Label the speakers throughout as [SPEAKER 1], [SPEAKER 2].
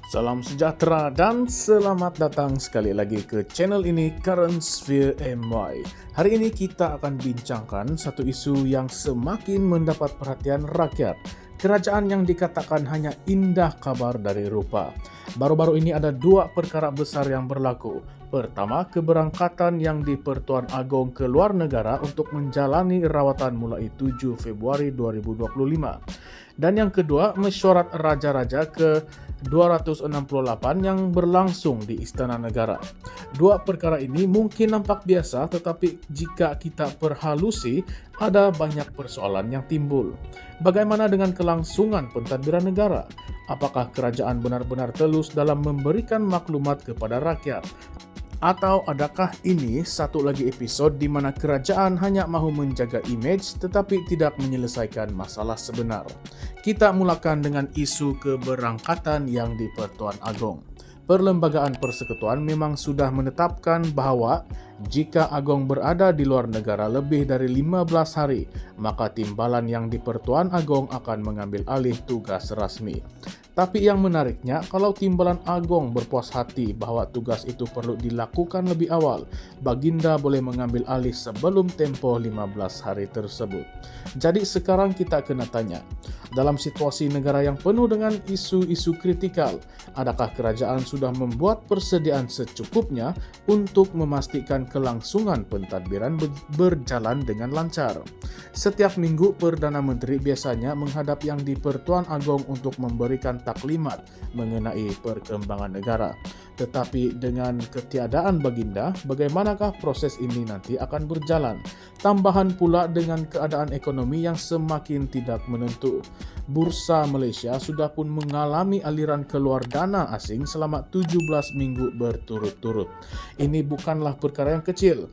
[SPEAKER 1] Salam sejahtera dan selamat datang sekali lagi ke channel ini Current Sphere MY. Hari ini kita akan bincangkan satu isu yang semakin mendapat perhatian rakyat. Kerajaan yang dikatakan hanya indah kabar dari rupa. Baru-baru ini ada dua perkara besar yang berlaku. Pertama, keberangkatan yang di-Pertuan Agong ke luar negara untuk menjalani rawatan mulai 7 Februari 2025. Dan yang kedua, mesyuarat Raja-Raja ke 268 yang berlangsung di Istana Negara. Dua perkara ini mungkin nampak biasa, tetapi jika kita perhalusi, ada banyak persoalan yang timbul. Bagaimana dengan kelangsungan pentadbiran negara? Apakah kerajaan benar-benar telus dalam memberikan maklumat kepada rakyat? Atau adakah ini satu lagi episod di mana kerajaan hanya mahu menjaga image tetapi tidak menyelesaikan masalah sebenar? Kita mulakan dengan isu keberangkatan yang di-Pertuan Agong. Perlembagaan Persekutuan memang sudah menetapkan bahwa jika Agong berada di luar negara lebih dari 15 hari, maka timbalan yang di-Pertuan Agong akan mengambil alih tugas rasmi. Tapi yang menariknya, kalau timbalan Agong berpuas hati bahwa tugas itu perlu dilakukan lebih awal, Baginda boleh mengambil alih sebelum tempoh 15 hari tersebut. Jadi sekarang kita kena tanya, dalam situasi negara yang penuh dengan isu-isu kritikal, adakah kerajaan sudah membuat persediaan secukupnya untuk memastikan kelangsungan pentadbiran berjalan dengan lancar? Setiap minggu, Perdana Menteri biasanya menghadap yang di-Pertuan Agong untuk memberikan taklimat mengenai perkembangan negara. Tetapi dengan ketiadaan Baginda, bagaimanakah proses ini nanti akan berjalan? Tambahan pula dengan keadaan ekonomi yang semakin tidak menentu. Bursa Malaysia sudah pun mengalami aliran keluar dana asing selama 17 minggu berturut-turut. Ini bukanlah perkara yang kecil.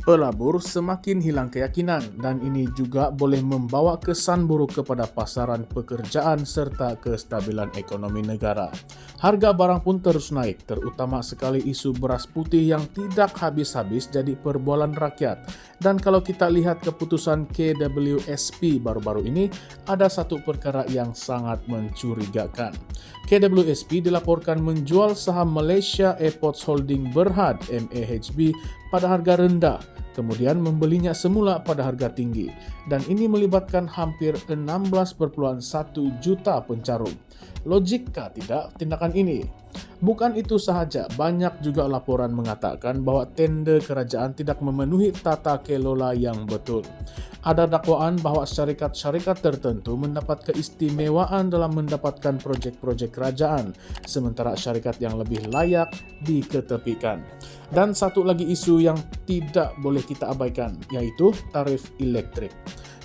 [SPEAKER 1] Pelabur semakin hilang keyakinan dan ini juga boleh membawa kesan buruk kepada pasaran pekerjaan serta kestabilan ekonomi negara. Harga barang pun terus naik, terutama sekali isu beras putih yang tidak habis-habis jadi perbualan rakyat. Dan kalau kita lihat keputusan KWSP baru-baru ini, ada satu perkara yang sangat mencurigakan. KWSP dilaporkan menjual saham Malaysia Airports Holding Berhad MAHB pada harga rendah, kemudian membelinya semula pada harga tinggi. Dan ini melibatkan hampir 16,1 juta pencarum. Logikkah tidak tindakan ini? Bukan itu sahaja, banyak juga laporan mengatakan bahwa tender kerajaan tidak memenuhi tata kelola yang betul. Ada dakwaan bahwa syarikat-syarikat tertentu mendapat keistimewaan dalam mendapatkan projek-projek kerajaan, sementara syarikat yang lebih layak diketepikan. Dan satu lagi isu yang tidak boleh kita abaikan, yaitu tarif elektrik.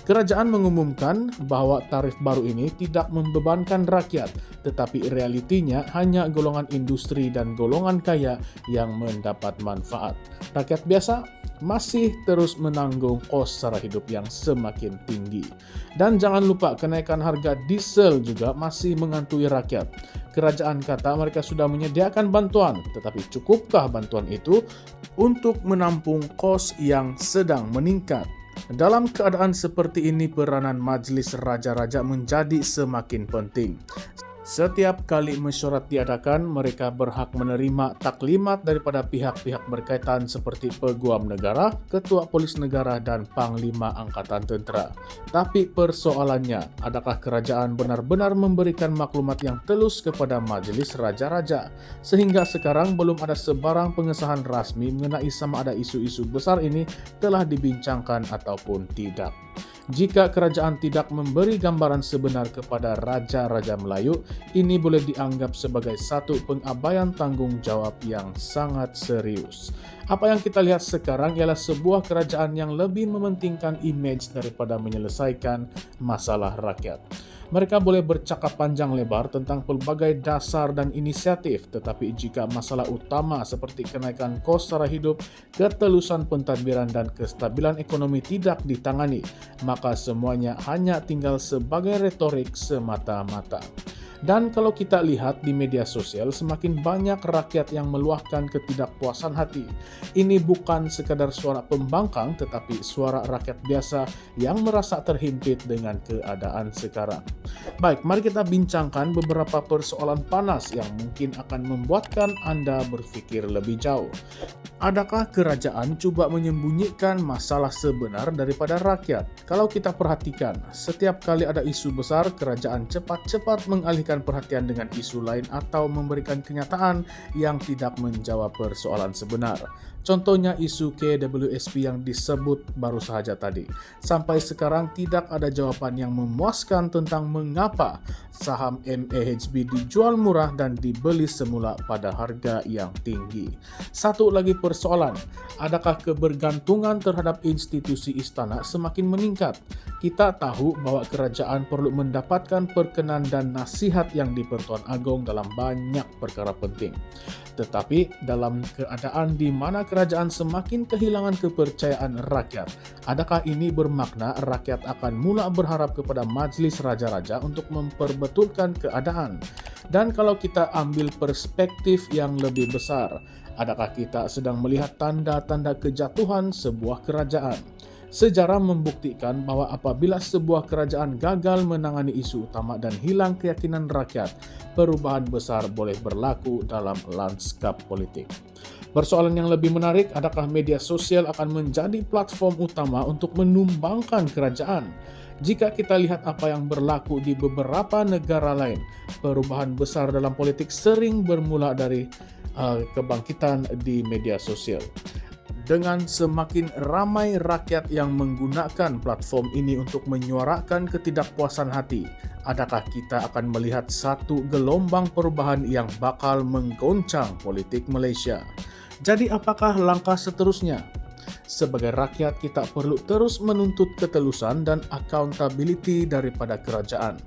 [SPEAKER 1] Kerajaan mengumumkan bahwa tarif baru ini tidak membebankan rakyat, tetapi realitinya hanya golongan industri dan golongan kaya yang mendapat manfaat. Rakyat biasa masih terus menanggung kos sara hidup yang semakin tinggi. Dan jangan lupa kenaikan harga diesel juga masih menghantui rakyat. Kerajaan kata mereka sudah menyediakan bantuan, tetapi cukupkah bantuan itu untuk menampung kos yang sedang meningkat? Dalam keadaan seperti ini, peranan Majlis Raja-Raja menjadi semakin penting. Setiap kali mesyuarat diadakan, mereka berhak menerima taklimat daripada pihak-pihak berkaitan seperti Peguam Negara, Ketua Polis Negara, dan Panglima Angkatan Tentera. Tapi persoalannya, adakah kerajaan benar-benar memberikan maklumat yang telus kepada Majlis Raja-Raja? Sehingga sekarang belum ada sebarang pengesahan rasmi mengenai sama ada isu-isu besar ini telah dibincangkan ataupun tidak. Jika kerajaan tidak memberi gambaran sebenar kepada Raja-Raja Melayu, ini boleh dianggap sebagai satu pengabaian tanggung jawab yang sangat serius. Apa yang kita lihat sekarang ialah sebuah kerajaan yang lebih mementingkan image daripada menyelesaikan masalah rakyat. Mereka boleh bercakap panjang lebar tentang pelbagai dasar dan inisiatif, tetapi jika masalah utama seperti kenaikan kos sara hidup, ketelusan pentadbiran dan kestabilan ekonomi tidak ditangani, maka semuanya hanya tinggal sebagai retorik semata-mata. Dan kalau kita lihat di media sosial, semakin banyak rakyat yang meluahkan ketidakpuasan hati. Ini bukan sekadar suara pembangkang, tetapi suara rakyat biasa yang merasa terhimpit dengan keadaan sekarang. Baik, mari kita bincangkan beberapa persoalan panas yang mungkin akan membuatkan Anda berpikir lebih jauh. Adakah kerajaan coba menyembunyikan masalah sebenar daripada rakyat? Kalau kita perhatikan, setiap kali ada isu besar, kerajaan cepat-cepat mengalihkan perhatian dengan isu lain atau memberikan kenyataan yang tidak menjawab persoalan sebenar. Contohnya isu KWSP yang disebut baru saja tadi. Sampai sekarang tidak ada jawaban yang memuaskan tentang mengapa saham MAHB dijual murah dan dibeli semula pada harga yang tinggi. Satu lagi persoalan, adakah kebergantungan terhadap institusi istana semakin meningkat? Kita tahu bahwa kerajaan perlu mendapatkan perkenan dan nasihat yang di-Pertuan Agong dalam banyak perkara penting. Tetapi dalam keadaan di mana kerajaan semakin kehilangan kepercayaan rakyat, adakah ini bermakna rakyat akan mula berharap kepada Majlis Raja-Raja untuk memperbetulkan keadaan? Dan kalau kita ambil perspektif yang lebih besar, adakah kita sedang melihat tanda-tanda kejatuhan sebuah kerajaan? Sejarah membuktikan bahwa apabila sebuah kerajaan gagal menangani isu utama dan hilang keyakinan rakyat, perubahan besar boleh berlaku dalam lanskap politik. Persoalan yang lebih menarik, adakah media sosial akan menjadi platform utama untuk menumbangkan kerajaan? Jika kita lihat apa yang berlaku di beberapa negara lain, perubahan besar dalam politik sering bermula dari kebangkitan di media sosial. Dengan semakin ramai rakyat yang menggunakan platform ini untuk menyuarakan ketidakpuasan hati, adakah kita akan melihat satu gelombang perubahan yang bakal menggoncang politik Malaysia? Jadi apakah langkah seterusnya? Sebagai rakyat, kita perlu terus menuntut ketelusan dan accountability daripada kerajaan.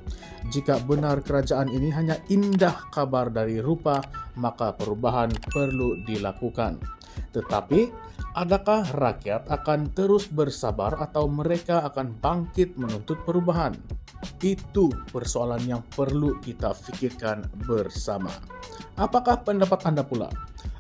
[SPEAKER 1] Jika benar kerajaan ini hanya indah kabar dari rupa, maka perubahan perlu dilakukan. Tetapi, adakah rakyat akan terus bersabar atau mereka akan bangkit menuntut perubahan? Itu persoalan yang perlu kita pikirkan bersama. Apakah pendapat Anda pula?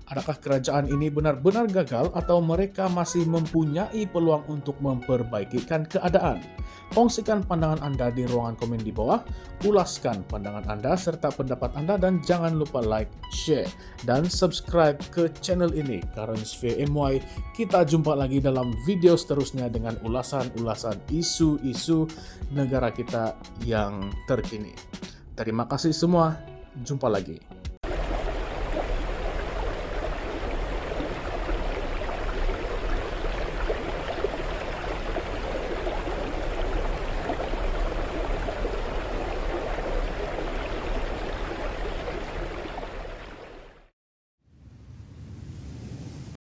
[SPEAKER 1] Adakah kerajaan ini benar-benar gagal atau mereka masih mempunyai peluang untuk memperbaikikan keadaan? Kongsikan pandangan Anda di ruangan komen di bawah, ulaskan pandangan Anda serta pendapat Anda dan jangan lupa like, share, dan subscribe ke channel ini, Current Sphere MY. Kita jumpa lagi dalam video seterusnya dengan ulasan-ulasan isu-isu negara kita yang terkini. Terima kasih semua, jumpa lagi.